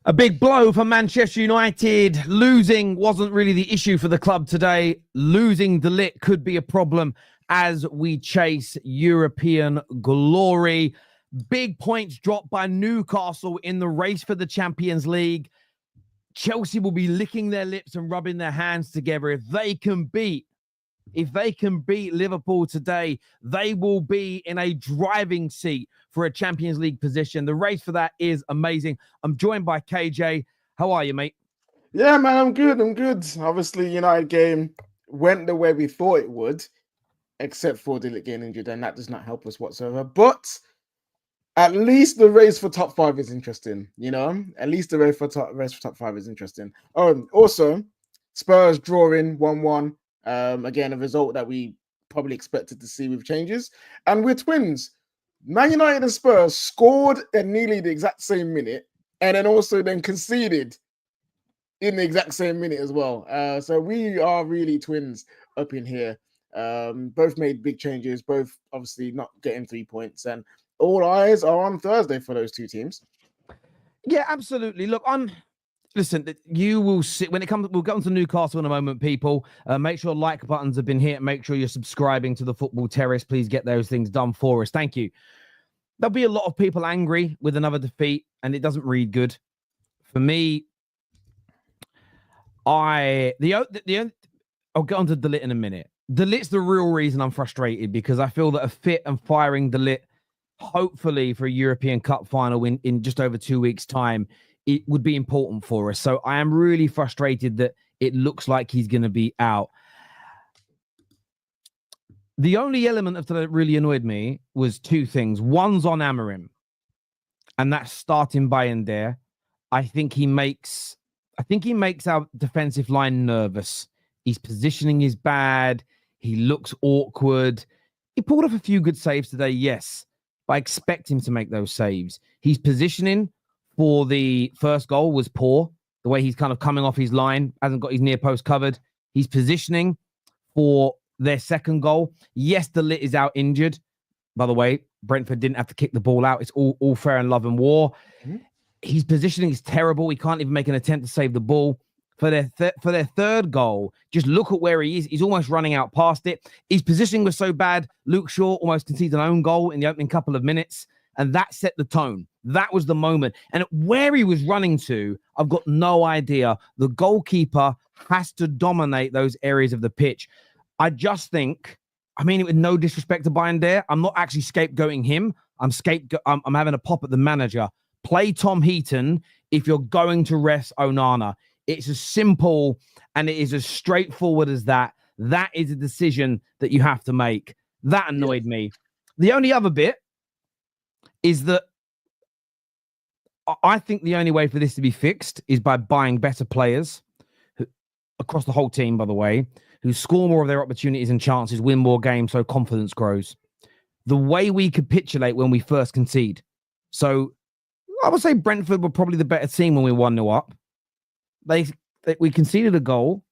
A big blow for Manchester United. Losing wasn't really the issue for the club today. Losing De Ligt could be a problem as we chase European glory. Big points dropped by Newcastle in the race for the Champions League. Chelsea will be licking their lips and rubbing their hands together. If they can beat Liverpool today, they will be in a driving seat for a Champions League position. The race for that is amazing. I'm joined by KJ. How are you, mate? Yeah, man, I'm good. Obviously, United game went the way we thought it would, except for De Ligt getting injured, and that does not help us whatsoever. But at least the race for top 5 is interesting, At least the race for top 5 is interesting. Also, Spurs drawing 1-1. Again, a result that we probably expected to see with changes. And we're twins. Man United and Spurs scored at nearly the exact same minute, and then conceded in the exact same minute as well. So we are really twins up in here. Both made big changes, both obviously not getting 3 points, and all eyes are on Thursday for those two teams. Yeah, absolutely. Look, listen, you will see when it comes. We'll get on to Newcastle in a moment, people. Make sure like buttons have been hit. Make sure you're subscribing to the Football Terrace. Please get those things done for us. Thank you. There'll be a lot of people angry with another defeat, and it doesn't read good. For me, I'll get on to De Ligt in a minute. De Ligt's the real reason I'm frustrated, because I feel that a fit and firing De Ligt, hopefully for a European Cup final in just over 2 weeks' time, it would be important for us. So I am really frustrated that it looks like he's going to be out. The only element of that really annoyed me was two things. One's on Amorim, and that's starting Bayern. I think he makes our defensive line nervous. His positioning is bad. He looks awkward. He pulled off a few good saves today, yes, but I expect him to make those saves. His positioning for the first goal was poor. The way he's kind of coming off his line, hasn't got his near post covered. His positioning for their second goal, yes, De Ligt is out injured. By the way, Brentford didn't have to kick the ball out. It's all fair in love and war. Mm-hmm. His positioning is terrible. He can't even make an attempt to save the ball. For their third goal, just look at where he is. He's almost running out past it. His positioning was so bad, Luke Shaw almost conceded an own goal in the opening couple of minutes, and that set the tone. That was the moment. And where he was running to, I've got no idea. The goalkeeper has to dominate those areas of the pitch. I just think, I mean it with no disrespect to Bayern, I'm not actually scapegoating him. I'm having a pop at the manager. Play Tom Heaton if you're going to rest Onana. It's as simple and it is as straightforward as that. That is a decision that you have to make. That annoyed me. The only other bit is that I think the only way for this to be fixed is by buying better players across the whole team, by the way, who score more of their opportunities and chances, win more games, so confidence grows. The way we capitulate when we first concede. So I would say Brentford were probably the better team when we 1-0 up. We conceded a goal.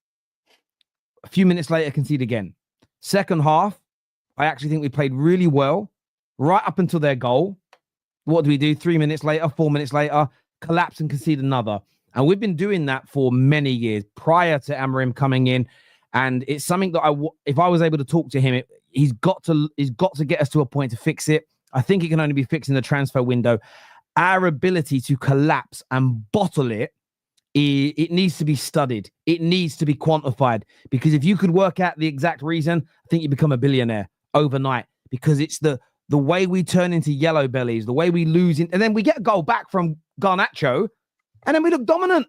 A few minutes later, concede again. Second half, I actually think we played really well right up until their goal. What do we do? 3 minutes later, 4 minutes later, collapse and concede another. And we've been doing that for many years prior to Amorim coming in. And it's something that if I was able to talk to him, he's got to get us to a point to fix it. I think it can only be fixed in the transfer window. Our ability to collapse and bottle it needs to be studied. It needs to be quantified, because if you could work out the exact reason, I think you become a billionaire overnight, because it's the way we turn into yellow bellies, the way we lose and then we get a goal back from Garnacho, and then we look dominant.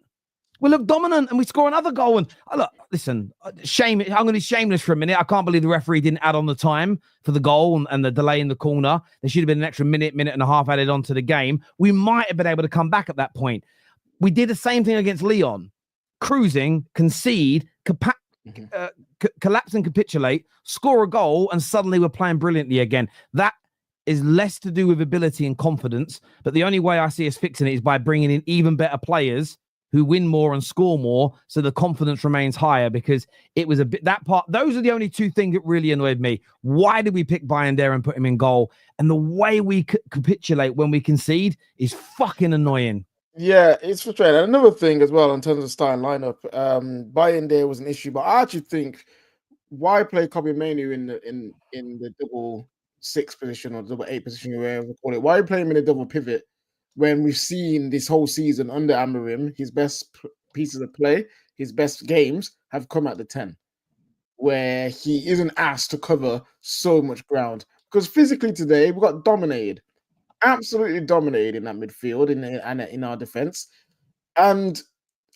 We look dominant and we score another goal. And look, listen, shame. I'm going to be shameless for a minute. I can't believe the referee didn't add on the time for the goal and the delay in the corner. There should have been an extra minute and a half added on to the game. We might have been able to come back at that point. We did the same thing against Lyon. Cruising, concede, collapse and capitulate, score a goal, and suddenly we're playing brilliantly again. That is less to do with ability and confidence, but the only way I see us fixing it is by bringing in even better players who win more and score more, so the confidence remains higher, because it was those are the only two things that really annoyed me. Why did we pick Bayern and put him in goal? And the way we capitulate when we concede is fucking annoying. Yeah, it's frustrating. Another thing as well in terms of starting lineup, buying there was an issue, but I actually think why play Kobe Mainoo in the double six position or double eight position, whatever you call it? Why play him in a double pivot when we've seen this whole season under Amarim, his best pieces of play, his best games have come at the 10, where he isn't asked to cover so much ground. Because physically today we got dominated, absolutely dominated in that midfield in our defense. And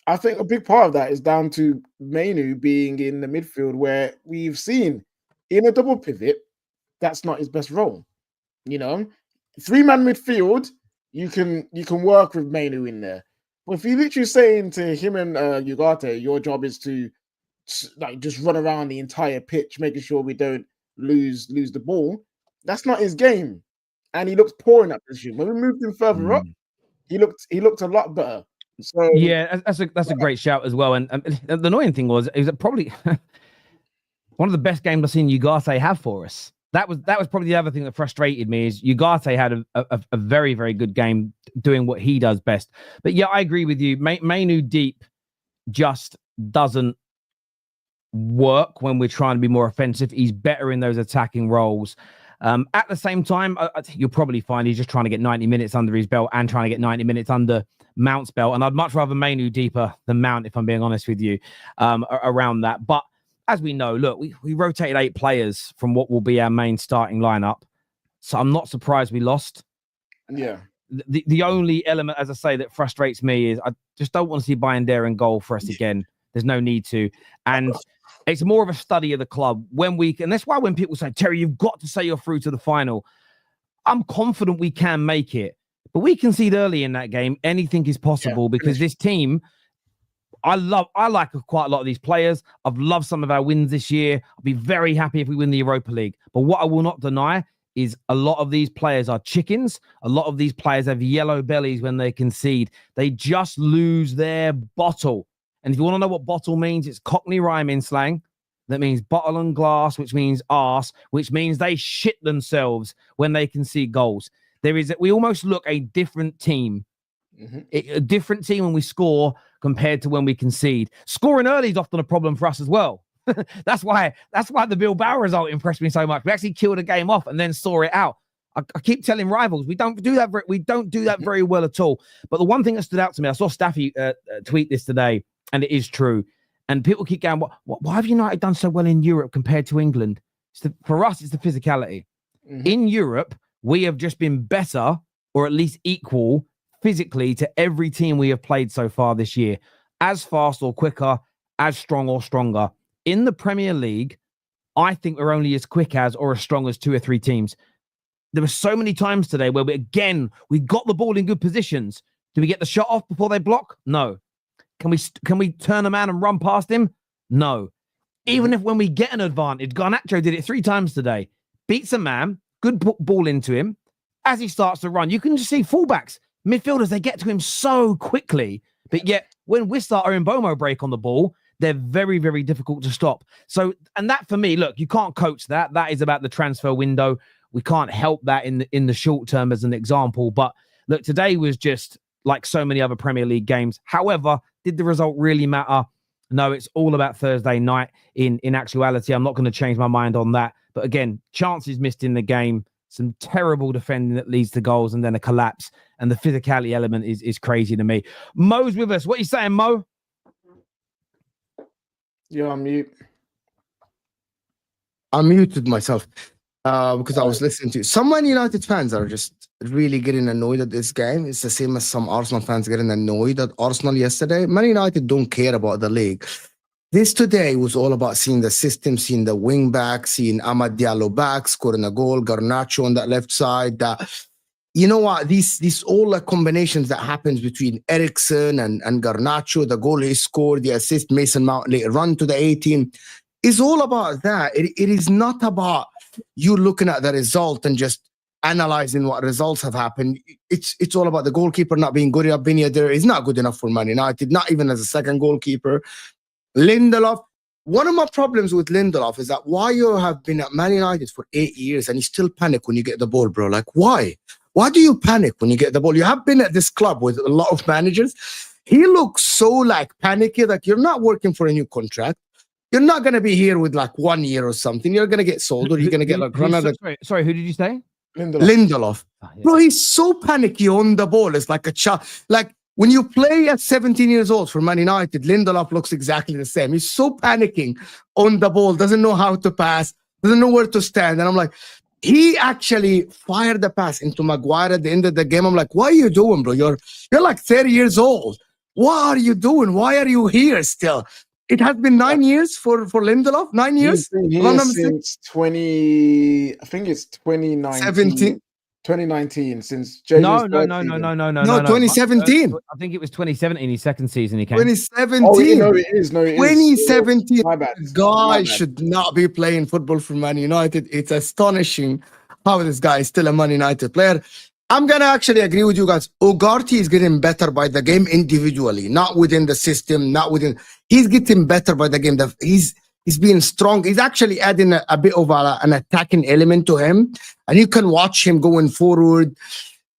I think a big part of that is down to Mainoo being in the midfield, where we've seen in a double pivot, that's not his best role. You know, 3-man midfield, you can work with Mainoo in there. But if you're literally saying to him and Ugarte, your job is to like just run around the entire pitch, making sure we don't lose the ball, that's not his game. And he looked poor in that position. When we moved him further up, he looked a lot better. So yeah, that's a great shout as well. And the annoying thing was that probably one of the best games I've seen Ugarte have for us. That was probably the other thing that frustrated me is Ugarte had a very, very good game doing what he does best. But yeah, I agree with you. Mainoo deep just doesn't work when we're trying to be more offensive. He's better in those attacking roles. At the same time, you'll probably find he's just trying to get 90 minutes under his belt and trying to get 90 minutes under Mount's belt. And I'd much rather Mainoo deeper than Mount, if I'm being honest with you, around that. But as we know, look, we rotated 8 players from what will be our main starting lineup. So I'm not surprised we lost. Yeah. The only element, as I say, that frustrates me is I just don't want to see Bayandera in goal for us again. There's no need to. And it's more of a study of the club when we can. And that's why when people say, Terry, you've got to say you're through to the final. I'm confident we can make it. But we concede early in that game. Anything is possible because this team, I like quite a lot of these players. I've loved some of our wins this year. I'll be very happy if we win the Europa League. But what I will not deny is a lot of these players are chickens. A lot of these players have yellow bellies when they concede. They just lose their bottle. And if you want to know what bottle means, it's Cockney rhyming slang. That means bottle and glass, which means arse, which means they shit themselves when they concede goals. We almost look a different team. A different team when we score compared to when we concede. Scoring early is often a problem for us as well. That's why the Bilbao result impressed me so much. We actually killed a game off and then saw it out. I keep telling rivals we don't do that. We don't do that very well at all. But the one thing that stood out to me, I saw Staffy tweet this today, and it is true. And people keep going, why have United done so well in Europe compared to England? For us, it's the physicality. In Europe, we have just been better, or at least equal physically to every team we have played so far this year. As fast or quicker, as strong or stronger. In the Premier League, I think we're only as quick as or as strong as 2 or 3 teams. There were so many times today where we got the ball in good positions. Do we get the shot off before they block? No. Can we turn a man and run past him? No. Even if when we get an advantage, Garnacho did it 3 times today. Beats a man, good ball into him. As he starts to run, you can just see fullbacks, midfielders, they get to him so quickly. But yet, when Wissart or Mbomo break on the ball, they're very, very difficult to stop. So, and that for me, look, you can't coach that. That is about the transfer window. We can't help that in the short term as an example. But look, today was just like so many other Premier League games. However, did the result really matter? No, it's all about Thursday night in actuality. I'm not going to change my mind on that. But again, chances missed in the game, some terrible defending that leads to goals and then a collapse. And the physicality element is crazy to me. Mo's with us. What are you saying, Mo? You're on mute. I muted myself because I was listening to some Man United fans are just really getting annoyed at this game. It's the same as some Arsenal fans getting annoyed at Arsenal yesterday. Man United don't care about the league. This today was all about seeing the system, seeing the wing back, seeing Amad Diallo back, scoring a goal, Garnacho on that left side. You know what? These all the combinations that happens between Eriksen and Garnacho, the goal he scored, the assist, Mason Mount later run to the 18, is all about that. It is not about you looking at the result and just analyzing what results have happened. It's all about the goalkeeper not being good enough. Ben Yedder is not good enough for Man United, not even as a second goalkeeper. Lindelof. One of my problems with Lindelof is that why you have been at Man United for 8 years and you still panic when you get the ball, bro. Like, why? Why do you panic when you get the ball? You have been at this club with a lot of managers. He looks so like panicky, like you're not working for a new contract. You're not going to be here with like 1 year or something. You're going to get sold or you're going to get like another. Sorry, who did you say? Lindelof. Oh, yeah. Bro, he's so panicky on the ball. It's like a child. Like when you play at 17 years old for Man United, Lindelof looks exactly the same. He's so panicking on the ball, doesn't know how to pass, doesn't know where to stand. And I'm like, he actually fired the pass into Maguire at the end of the game. I'm like, what are you doing, bro? You're like 30 years old. What are you doing? Why are you here still? It has been 9 years for Lindelof. 9 years. He's been here since 20. I think it's 2019. 2019 since James. No, 2017. I think it was 2017. His second season he came. 2017. Oh, no, it is. 2017. My bad. Guy should not be playing football for Man United. It's astonishing how this guy is still a Man United player. I'm gonna actually agree with you guys. Ugarte is getting better by the game individually, not within the system, not within. He's getting better by the game. He's being strong. He's actually adding a bit of an attacking element to him, and you can watch him going forward.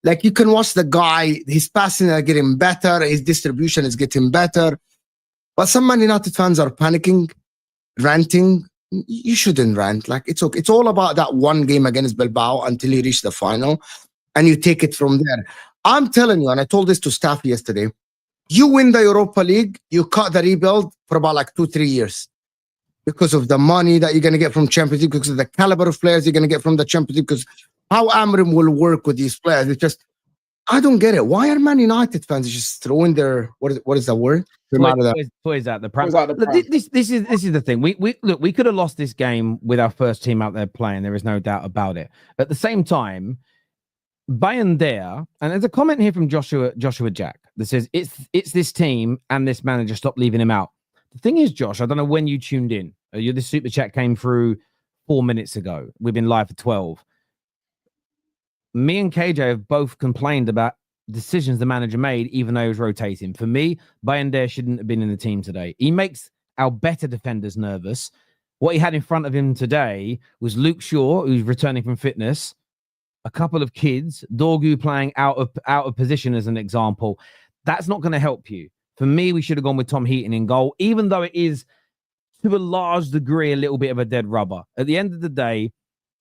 Like you can watch the guy. His passing are getting better. His distribution is getting better. But some Man United fans are panicking, ranting. You shouldn't rant. Like it's okay. It's all about that one game against Bilbao until you reach the final. And you take it from there. I'm telling you, and I told this to Staffy yesterday, you win the Europa League, you cut the rebuild for about like 2-3 years because of the money that you're going to get from Champions League, because of the caliber of players you're going to get from the Champions League, because how Amrim will work with these players. It's just, I don't get it. Why are Man United fans just throwing their, what is the word? Toys out the pram. This is the thing. We could have lost this game with our first team out there playing. There is no doubt about it. At the same time, Bayern, and there's a comment here from Joshua Jack that says it's this team and this manager, stop leaving him out. The thing is, Josh, I don't know when you tuned in. This super chat came through 4 minutes ago. We've been live for 12. Me and KJ have both complained about decisions the manager made, even though he was rotating. For me, Bayern shouldn't have been in the team today. He makes our better defenders nervous. What he had in front of him today was Luke Shaw, who's returning from fitness, a couple of kids, Dorgu playing out of position as an example. That's not going to help you. For me, we should have gone with Tom Heaton in goal, even though it is to a large degree a little bit of a dead rubber. At the end of the day,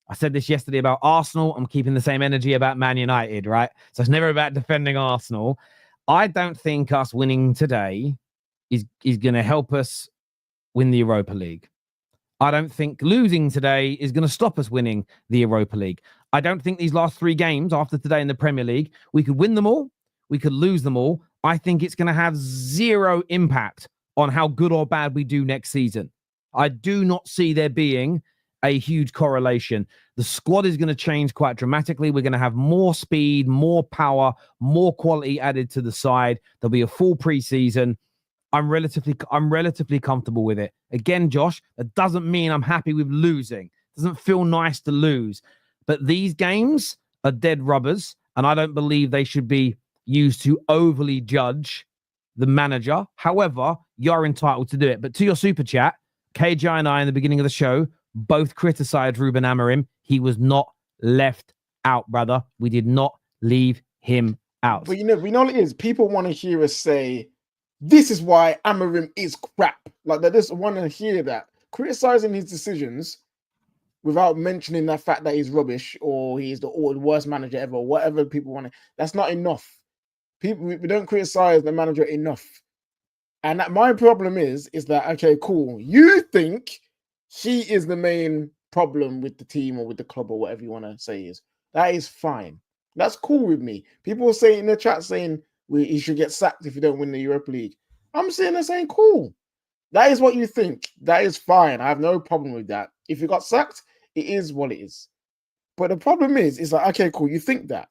I said this yesterday about Arsenal. I'm keeping the same energy about Man United, right? So it's never about defending Arsenal. I don't think us winning today is going to help us win the Europa League. I don't think losing today is going to stop us winning the Europa League. I don't think these last 3 games after today in the Premier League, we could win them all. We could lose them all. I think it's going to have zero impact on how good or bad we do next season. I do not see there being a huge correlation. The squad is going to change quite dramatically. We're going to have more speed, more power, more quality added to the side. There'll be a full preseason. I'm relatively comfortable with it. Again, Josh, that doesn't mean I'm happy with losing. It doesn't feel nice to lose. But these games are dead rubbers, and I don't believe they should be used to overly judge the manager. However, you're entitled to do it. But to your super chat, KJ and I in the beginning of the show both criticized Ruben Amorim. He was not left out, brother. We did not leave him out. But we know what it is. People want to hear us say, this is why Amorim is crap. Like they just want to hear that. Criticizing his decisions without mentioning the fact that he's rubbish or he's the worst manager ever, whatever people want to. That's not enough. We don't criticize the manager enough. And that my problem is that, okay, cool. You think he is the main problem with the team or with the club or whatever you want to say is. That is fine. That's cool with me. People are saying in the chat saying he should get sacked if you don't win the Europa League. I'm sitting there saying, cool. That is what you think. That is fine. I have no problem with that. If you got sacked, it is what it is. But the problem is like, okay, cool, you think that.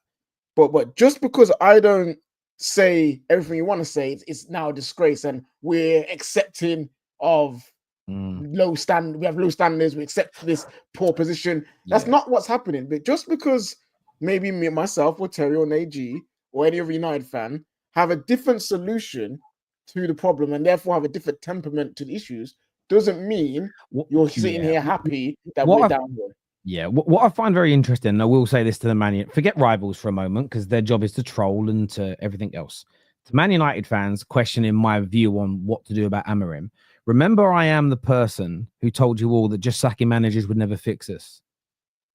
But just because I don't say everything you want to say, it's now a disgrace and we're accepting of low standard. We have low standards. We accept this poor position. That's not what's happening. But just because maybe me, myself, or Terry, or Nagy, or any other United fan have a different solution to the problem and therefore have a different temperament to the issues, doesn't mean you're sitting here happy that we're down here. Yeah, what I find very interesting, and I will say this to the Man United, forget rivals for a moment, because their job is to troll and to everything else. To Man United fans questioning my view on what to do about Amorim, remember I am the person who told you all that just sacking managers would never fix us.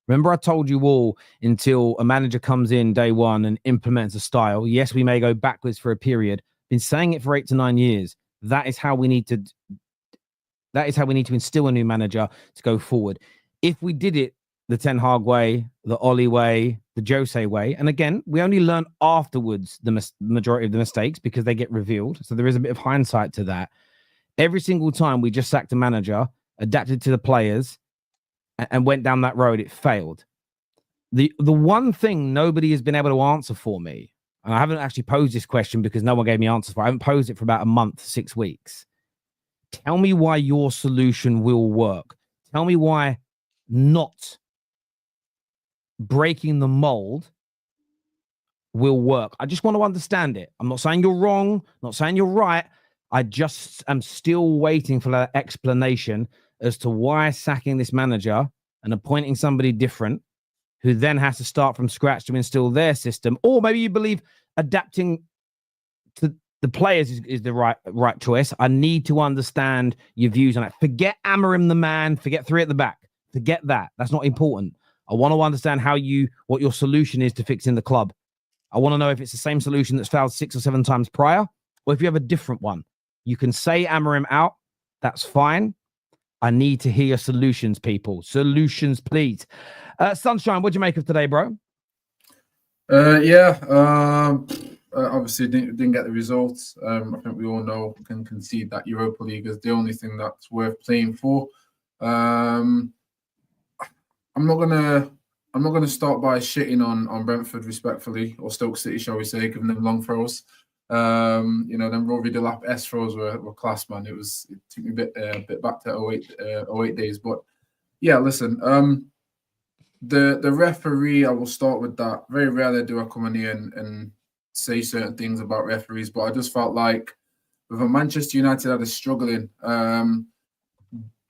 Remember I told you all until a manager comes in day one and implements a style, yes, we may go backwards for a period. Been saying it for 8 to 9 years. That is how we need to instill a new manager to go forward. If we did it the Ten Hag way, the Oli way, the Jose way, and again, we only learn afterwards the majority of the mistakes because they get revealed. So there is a bit of hindsight to that. Every single time we just sacked a manager, adapted to the players, and went down that road, it failed. The one thing nobody has been able to answer for me, and I haven't actually posed this question because no one gave me answers for it. I haven't posed it for about a month, 6 weeks. Tell me why your solution will work. Tell me why not breaking the mold will work. I just want to understand it. I'm not saying you're wrong, not saying you're right. I just am still waiting for that explanation as to why sacking this manager and appointing somebody different who then has to start from scratch to instill their system. Or maybe you believe adapting to the players is the right choice. I need to understand your views on it. Forget Amorim the man. Forget 3 at the back. Forget that. That's not important. I want to understand what your solution is to fixing the club. I want to know if it's the same solution that's failed 6 or 7 times prior, or if you have a different one. You can say Amorim out. That's fine. I need to hear your solutions, people. Solutions, please. Sonshine, what'd you make of today, bro? Obviously didn't get the results. I think we all know, can concede that Europa League is the only thing that's worth playing for. I'm not gonna start by shitting on Brentford respectfully, or Stoke City, shall we say, giving them long throws. Them Rory Delap S throws were class, man. It took me a bit back to 08 days, but yeah, listen. The referee, I will start with that. Very rarely do I come in here and say certain things about referees, but I just felt like with a Manchester United that is struggling,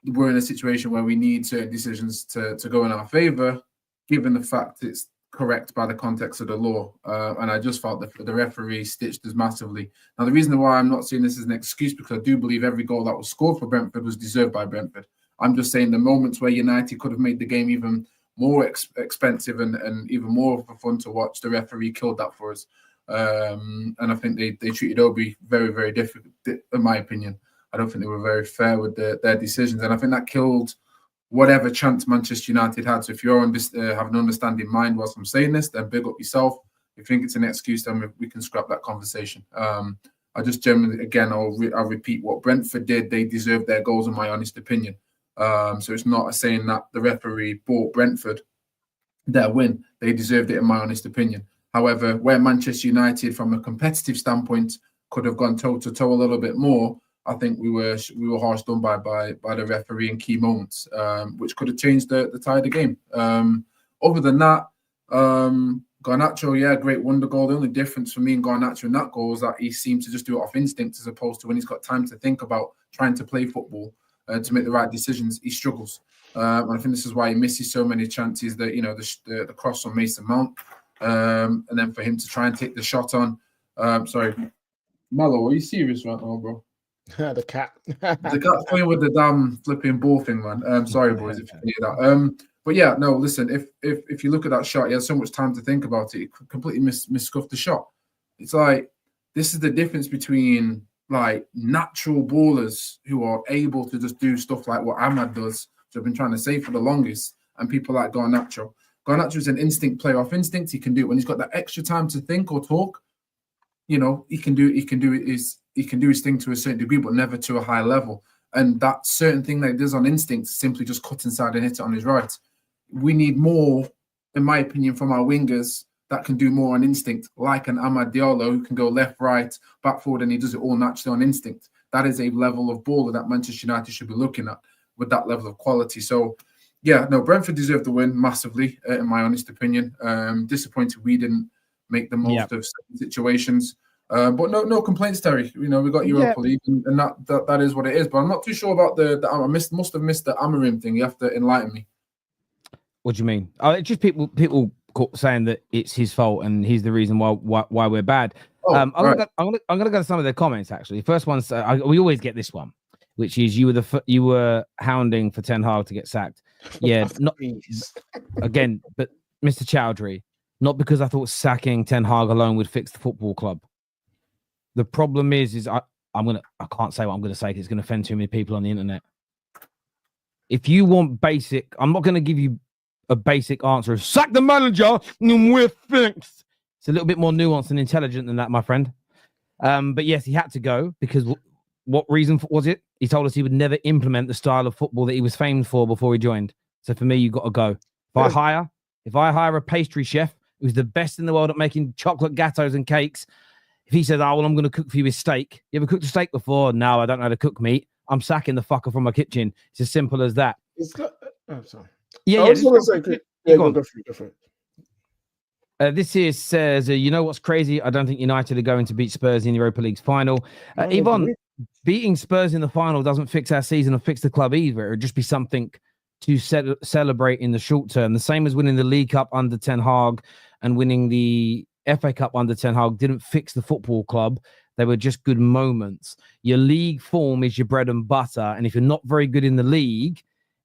we're in a situation where we need certain decisions to go in our favour, given the fact it's correct by the context of the law. And I just felt that the referee stitched us massively. Now, the reason why I'm not seeing this as an excuse, because I do believe every goal that was scored for Brentford was deserved by Brentford. I'm just saying the moments where United could have made the game even more expensive and even more fun to watch, the referee killed that for us. And I think they treated Obi very, very difficult, in my opinion. I don't think they were very fair with their decisions. And I think that killed whatever chance Manchester United had. So if you're have an understanding mind whilst I'm saying this, then big up yourself. If you think it's an excuse, then we can scrap that conversation. I just generally, again, I'll repeat what Brentford did. They deserved their goals, in my honest opinion. So it's not a saying that the referee bought Brentford their win. They deserved it, in my honest opinion. However, where Manchester United, from a competitive standpoint, could have gone toe to toe a little bit more, I think we were harsh done by the referee in key moments, which could have changed the tide of the game. Other than that, Garnacho, yeah, great wonder goal. The only difference for me and Garnacho in that goal is that he seemed to just do it off instinct, as opposed to when he's got time to think about trying to play football, to make the right decisions, he struggles. And I think this is why he misses so many chances. That the cross on Mason Mount, and then for him to try and take the shot on. Sorry, Mallow, are you serious right now, bro? The cat. The cat's playing with the damn flipping ball thing, man. Sorry, boys, if you can hear that. But yeah, no, listen, if you look at that shot, he had so much time to think about it, he completely misscuffed the shot. It's like, this is the difference between like natural ballers who are able to just do stuff like what Ahmad does, which I've been trying to say for the longest, and people like Garnacho. Garnacho is an instinct player. Off instinct, he can do it. When he's got that extra time to think or talk, he can do his thing to a certain degree, but never to a high level. And that certain thing that he does on instinct, simply just cut inside and hit it on his right. We need more, in my opinion, from our wingers that can do more on instinct, like an Amad Diallo who can go left, right, back, forward, and he does it all naturally on instinct. That is a level of baller that Manchester United should be looking at with that level of quality. So, yeah, no, Brentford deserved the win massively, in my honest opinion. Disappointed we didn't make the most of situations. But no complaints, Terry. We got Europa League, and that is what it is. But I'm not too sure about I must have missed the Amorim thing. You have to enlighten me. What do you mean? It's just people saying that it's his fault and he's the reason why we're bad. I'm gonna go to some of their comments actually. First one's we always get this one, which is you were hounding for Ten Hag to get sacked. Yeah, not again, but Mr. Chowdhury, not because I thought sacking Ten Hag alone would fix the football club. The problem is I can't say what I'm gonna say because it's gonna offend too many people on the internet. If you want basic, I'm not gonna give you a basic answer of sack the manager and we're fixed. It's a little bit more nuanced and intelligent than that, my friend. But yes, he had to go because what reason was it? He told us he would never implement the style of football that he was famed for before he joined. So for me, you got to go. If I hire a pastry chef who's the best in the world at making chocolate gâteaux and cakes, if he says, "Oh well, I'm going to cook for you with steak," you ever cooked a steak before? No, I don't know how to cook meat. I'm sacking the fucker from my kitchen. It's as simple as that. It's not. I'm sorry. Yeah, I was going to say, go for it. This here says, you know what's crazy? I don't think United are going to beat Spurs in the Europa League's final. Yvonne, beating Spurs in the final doesn't fix our season or fix the club either. It would just be something to celebrate in the short term. The same as winning the League Cup under Ten Hag and winning the FA Cup under Ten Hag didn't fix the football club. They were just good moments. Your league form is your bread and butter. And if you're not very good in the league,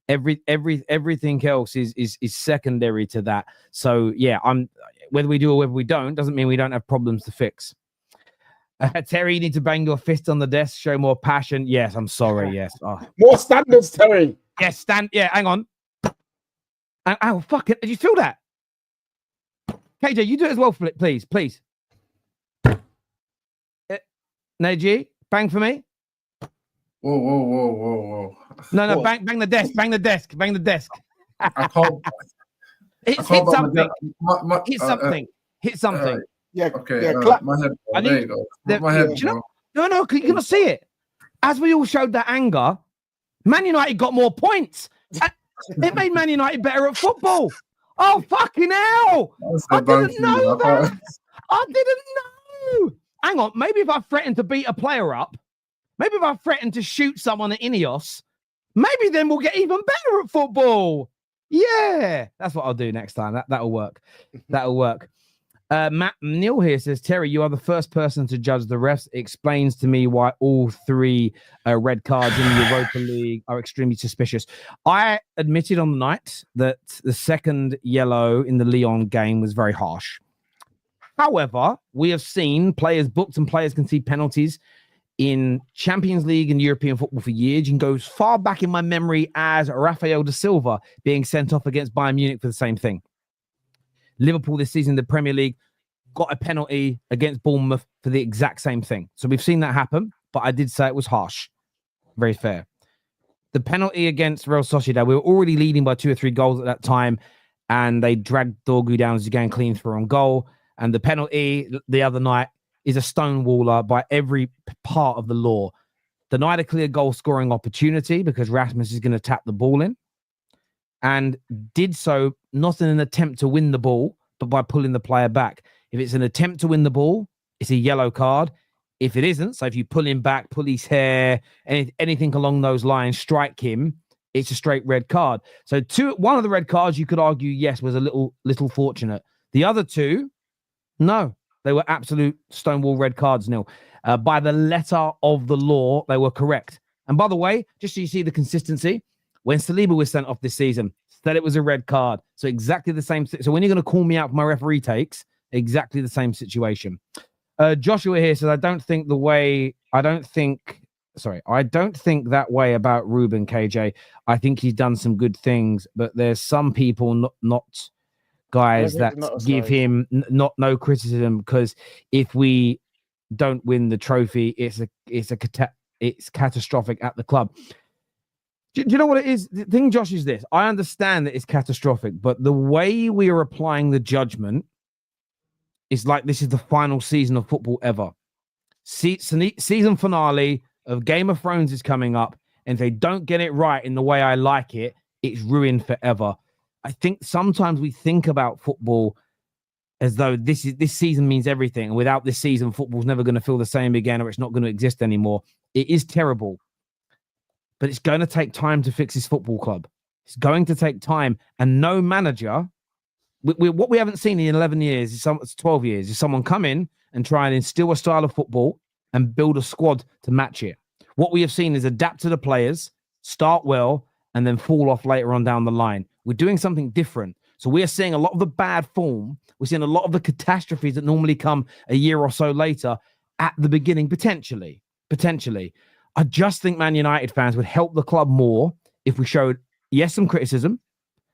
everything else is secondary to that. So yeah, whether we do or whether we don't doesn't mean we don't have problems to fix. Terry, you need to bang your fist on the desk, show more passion. Yes, I'm sorry. Yes, more standards, Terry. Yes, yeah, hang on. Oh fuck it! Did you feel that? KJ, you do it as well, please. Neji, bang for me. Whoa. No, bang the desk. Bang the desk. I can't. Hit something. Hit something. Yeah. Okay. Yeah, clap. My head. There you go. My head. No, you're gonna see it. As we all showed that anger, Man United got more points. It made Man United better at football. Oh fucking hell! I didn't know that. I didn't know. Hang on. Maybe if I threatened to beat a player up, maybe if I threatened to shoot someone at Ineos, maybe then we'll get even better at football. Yeah, that's what I'll do next time. That'll work. That'll work. Matt Neil here says, Terry, you are the first person to judge the refs. It explains to me why all three red cards in the Europa League are extremely suspicious. I admitted on the night that the second yellow in the Lyon game was very harsh. However, we have seen players booked and players can see penalties in Champions League and European football for years. You can go as far back in my memory as Rafael da Silva being sent off against Bayern Munich for the same thing. Liverpool this season, the Premier League, got a penalty against Bournemouth for the exact same thing. So we've seen that happen, but I did say it was harsh. Very fair. The penalty against Real Sociedad, we were already leading by 2 or 3 goals at that time, and they dragged Dorgu down as again clean through on goal. And the penalty the other night is a stonewaller by every part of the law. Denied a clear goal scoring opportunity because Rasmus is going to tap the ball in, and did so not in an attempt to win the ball, but by pulling the player back. If it's an attempt to win the ball, it's a yellow card. If it isn't, so if you pull him back, pull his hair, anything along those lines, strike him, it's a straight red card. So one of the red cards, you could argue, yes, was a little fortunate. The other 2, no, they were absolute stonewall red cards, Neil. By the letter of the law, they were correct. And by the way, just so you see the consistency, when Saliba was sent off this season, said it was a red card. So exactly the same. So when you're going to call me out for my referee takes, exactly the same situation. Joshua here says, I don't think that way about Ruben, KJ. I think he's done some good things, but there's some people not guys that give him no criticism, because if we don't win the trophy, it's catastrophic at the club. Do you know what it is? The thing, Josh, is this. I understand that it's catastrophic, but the way we are applying the judgment is like this is the final season of football ever. Season finale of Game of Thrones is coming up, and if they don't get it right in the way I like it, it's ruined forever. I think sometimes we think about football as though this season means everything, and without this season, football's never going to feel the same again, or it's not going to exist anymore. It is terrible. But it's going to take time to fix this football club. It's going to take time, and no manager. What we haven't seen in 11 years, it's 12 years, is someone come in and try and instill a style of football and build a squad to match it. What we have seen is adapt to the players, start well, and then fall off later on down the line. We're doing something different. So we are seeing a lot of the bad form. We're seeing a lot of the catastrophes that normally come a year or so later at the beginning, potentially. I just think Man United fans would help the club more if we showed, yes, some criticism,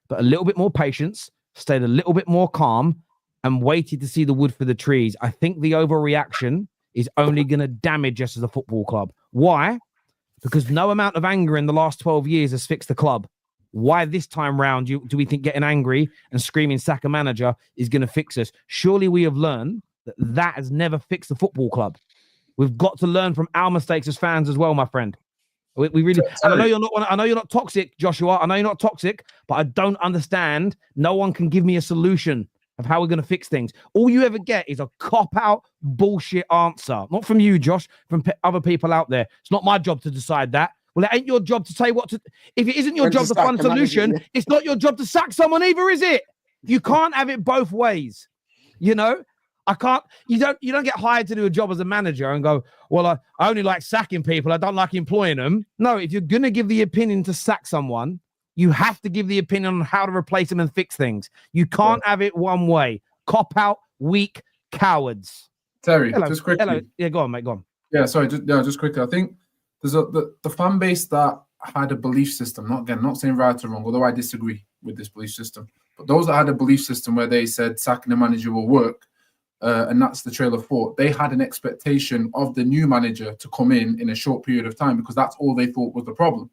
but a little bit more patience, stayed a little bit more calm, and waited to see the wood for the trees. I think the overreaction is only going to damage us as a football club. Why? Because no amount of anger in the last 12 years has fixed the club. Why this time round do we think getting angry and screaming sack a manager is going to fix us? Surely we have learned that has never fixed the football club. We've got to learn from our mistakes as fans as well, my friend. We really, and I know you're not toxic, Joshua. I know you're not toxic, but I don't understand. No one can give me a solution of how we're going to fix things. All you ever get is a cop-out bullshit answer. Not from you, Josh, from other people out there. It's not my job to decide that. Well, it ain't your job to say what to. If it isn't your job to find a solution, it's not your job to sack someone either, is it? You can't have it both ways. You know, I can't. You don't get hired to do a job as a manager and go, well, I only like sacking people. I don't like employing them. No, if you're gonna give the opinion to sack someone, you have to give the opinion on how to replace them and fix things. You can't have it one way. Cop out, weak cowards. Terry, just quickly. Hello. Yeah, go on, mate. Go on. Yeah, sorry. Just quickly. I think there's the fan base that had a belief system. Not saying right or wrong, although I disagree with this belief system. But those that had a belief system where they said sacking the manager will work, and that's the trail of thought. They had an expectation of the new manager to come in a short period of time because that's all they thought was the problem.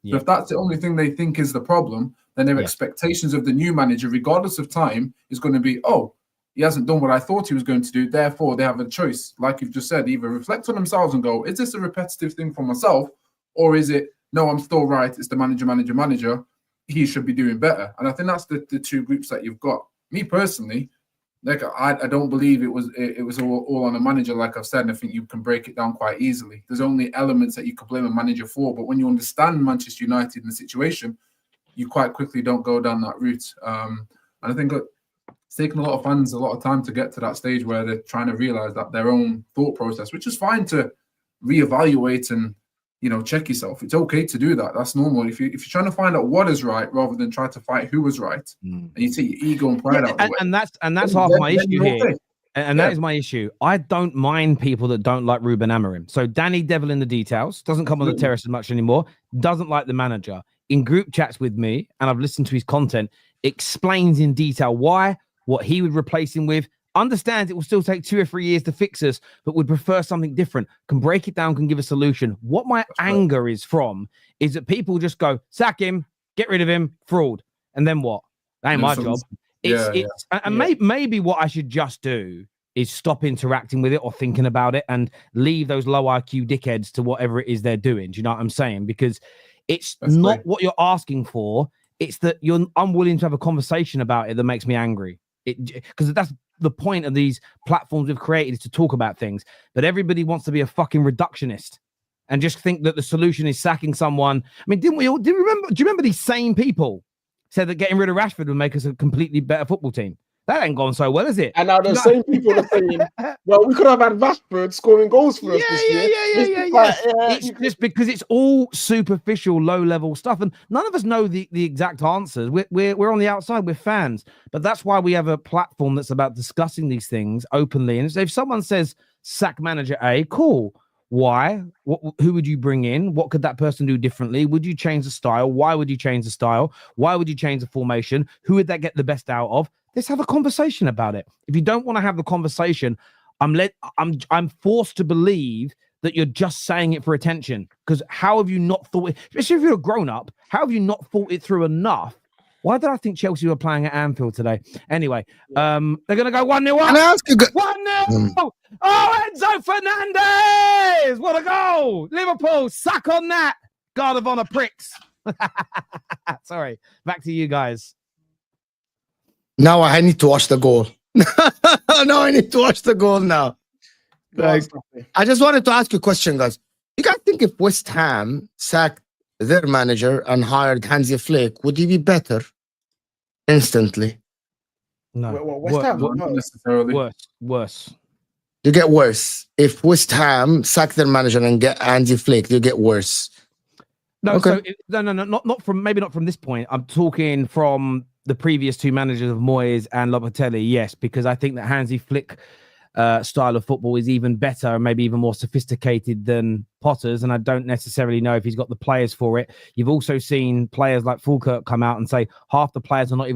Yeah. So if that's the only thing they think is the problem, then their expectations of the new manager, regardless of time, is going to be, oh, he hasn't done what I thought he was going to do. Therefore, they have a choice, like you've just said, either reflect on themselves and go, is this a repetitive thing for myself? Or is it, no, I'm still right. It's the manager. He should be doing better. And I think that's the two groups that you've got. Me personally, like I don't believe it was all on a manager, like I've said, and I think you can break it down quite easily. There's only elements that you could blame a manager for, but when you understand Manchester United and the situation, you quite quickly don't go down that route. And I think it's taken a lot of fans a lot of time to get to that stage where they're trying to realise that their own thought process, which is fine to reevaluate and check yourself. It's okay to do that. That's normal. If you're trying to find out what is right rather than try to fight who was right, and you take your ego and pride out the way. And that's half my issue here. Okay. And that is my issue. I don't mind people that don't like Ruben Amorim. So Danny Devil in the details, doesn't come on the terrace as much anymore, doesn't like the manager. In group chats with me, and I've listened to his content, explains in detail why, what he would replace him with, understands it will still take 2 or 3 years to fix us, but would prefer something different, can break it down, can give a solution. What my anger is from is that people just go, sack him, get rid of him, fraud. And then what? That ain't my job. Maybe what I should just do is stop interacting with it or thinking about it and leave those low IQ dickheads to whatever it is they're doing. Do you know what I'm saying? Because it's not what you're asking for. It's that you're unwilling to have a conversation about it that makes me angry. Because that's the point of these platforms we've created, is to talk about things. But everybody wants to be a fucking reductionist and just think that the solution is sacking someone. I mean, do you remember these same people said that getting rid of Rashford would make us a completely better football team? That ain't gone so well, is it? And now the same people are saying, well, we could have had Rashford scoring goals for us this year. It's just because it's all superficial, low-level stuff, and none of us know the exact answers. We're on the outside, we're fans, but that's why we have a platform that's about discussing these things openly. And if someone says, sack manager A, cool. Why? Who would you bring in? What could that person do differently? Would you change the style? Why would you change the style? Why would you change the formation? Who would that get the best out of? Let's have a conversation about it. If you don't want to have the conversation, I'm forced to believe that you're just saying it for attention. Because how have you not thought it, especially if you're a grown-up, how have you not thought it through enough? Why did I think Chelsea were playing at Anfield today? Anyway, they're going to go 1-0 up. Can I ask you 1-0. Oh, Enzo Fernandez. What a goal. Liverpool, suck on that. Guard of Honor pricks. Sorry. Back to you guys. Now I need to watch the goal. I need to watch the goal now. Like, I just wanted to ask you a question, guys. You guys think if West Ham sacked their manager and hired Hansi Flick, would he be better instantly? No, Well, West Ham, Not no. necessarily. worse. You get worse. If West Ham sack their manager and get Hansi Flick, you get worse. No, Okay. so no, not from maybe not from this point. I'm talking from the previous two managers of Moyes and Lopetegui. Yes, because I think that Hansi Flick style of football is even better and maybe even more sophisticated than Potter's, and I don't necessarily know if he's got the players for it. You've also seen players like Fulkert come out and say half the players are not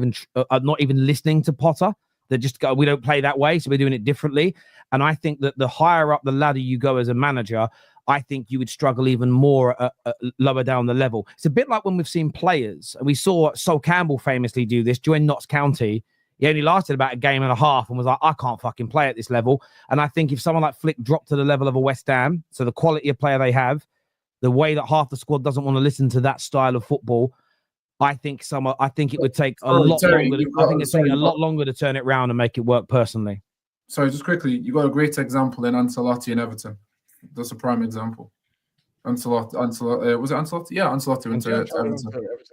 even listening to Potter. They just go, we don't play that way, so we're doing it differently. And I think that the higher up the ladder you go as a manager, I think you would struggle even more lower down the level. It's a bit like when we've seen players, and we saw Sol Campbell famously do this, join Notts County. He only lasted about a game and a half and was like, I can't fucking play at this level. And I think if someone like Flick dropped to the level of a West Ham, so the quality of player they have, the way that half the squad doesn't want to listen to that style of football, I think it would take a lot longer. I think it'd take a lot longer to turn it around and make it work personally. Sorry, just quickly, you got a great example in Ancelotti and Everton. That's a prime example. Ancelotti, was it Ancelotti? Yeah, Ancelotti went to Everton.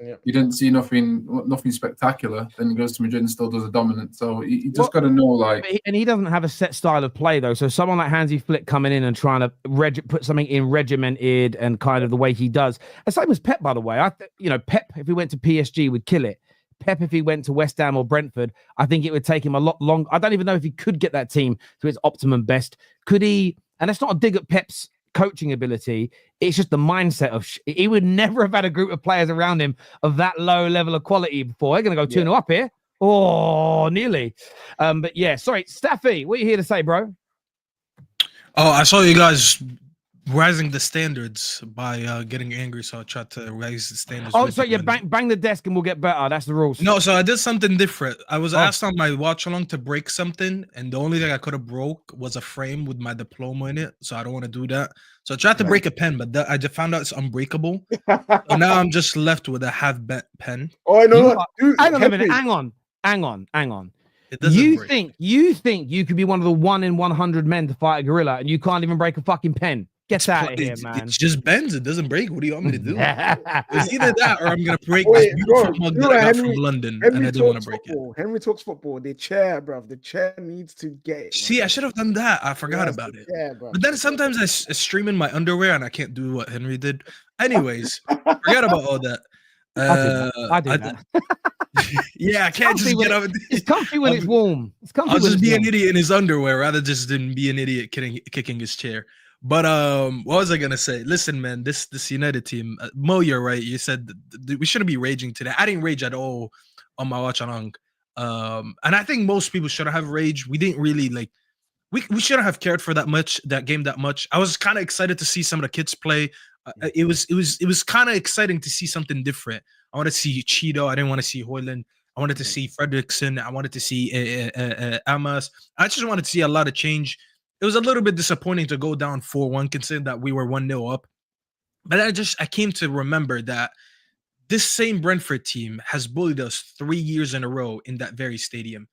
Yeah. You didn't see nothing spectacular. Then he goes to Madrid and still does a dominant. So you just got to know, like. And he doesn't have a set style of play though. So someone like Hansi Flick coming in and trying to put something in regimented and kind of the way he does. The same as Pep, by the way. Pep, if he went to PSG, would kill it. Pep, if he went to West Ham or Brentford, I think it would take him a lot longer. I don't even know if he could get that team to its optimum best. Could he? And that's not a dig at Pep's coaching ability. It's just the mindset of he would never have had a group of players around him of that low level of quality before. They're going to go 2-0 up here. Oh, nearly. But yeah, sorry, Staffy, what are you here to say, bro? Oh, I saw you guys rising the standards by getting angry, so I tried to raise the standards. Oh, so yeah, bang the desk and we'll get better. That's the rules. No, so I did something different. I was asked on my watch along to break something, and the only thing I could have broke was a frame with my diploma in it. So I don't want to do that. So I tried to break a pen, but I just found out it's unbreakable. So now I'm just left with a half-bent pen. Oh, I know. Hang on a minute. Hang on. You think you could be one of the 1 in 100 men to fight a gorilla, and you can't even break a fucking pen? Get out of here, man. It just bends. It doesn't break. What do you want me to do? It's either that or I'm going to break this beautiful mug that I got from London, and I didn't want to break it. Henry talks football. The chair, bruv. The chair needs to get it. See, I should have done that. I forgot about it. Chair, but then sometimes I stream in my underwear, and I can't do what Henry did. Anyways, forget about all that. I do that. Yeah, I can't just get up. It's comfy when it's warm. I'll just be an idiot in his underwear rather than be an idiot kicking his chair. But what was I gonna say? Listen, man, this United team, Mo, you're right. You said we shouldn't be raging today. I didn't rage at all on my watch along, and I think most people should have raged. We didn't really like. We shouldn't have cared for that game that much. I was kind of excited to see some of the kids play. It was kind of exciting to see something different. I wanted to see Cheeto. I didn't want to see Hoyland. I wanted to see Fredrickson. I wanted to see Amas. I just wanted to see a lot of change. It was a little bit disappointing to go down 4-1, considering that we were 1-0 up. But I came to remember that this same Brentford team has bullied us 3 years in a row in that very stadium.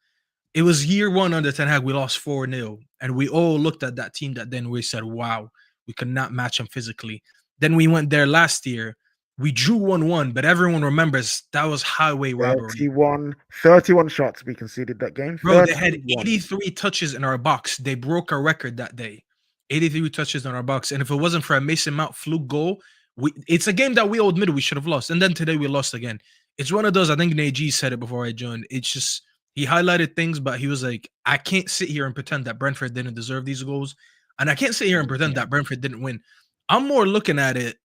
It was year one under Ten Hag. We lost 4-0. And we all looked at that team that then we said, wow, we could not match them physically. Then we went there last year. We drew 1-1, but everyone remembers that was highway robbery. 31 shots we conceded that game. Bro, they had 83 touches in our box. They broke our record that day. 83 touches in our box. And if it wasn't for a Mason Mount fluke goal, it's a game that we all admitted we should have lost. And then today we lost again. It's one of those, I think Nagy said it before I joined. It's just, he highlighted things, but he was like, I can't sit here and pretend that Brentford didn't deserve these goals. And I can't sit here and pretend that Brentford didn't win. I'm more looking at it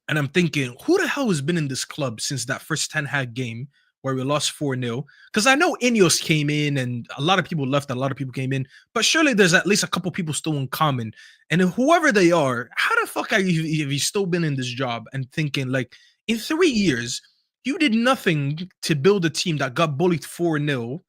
and I'm thinking, who the hell has been in this club since that first Ten Hag game where we lost 4-0? Because I know Ineos came in and a lot of people left, a lot of people came in, but surely there's at least a couple people still in common. And whoever they are, how the fuck have you still been in this job and thinking, like, in 3 years, you did nothing to build a team that got bullied 4-0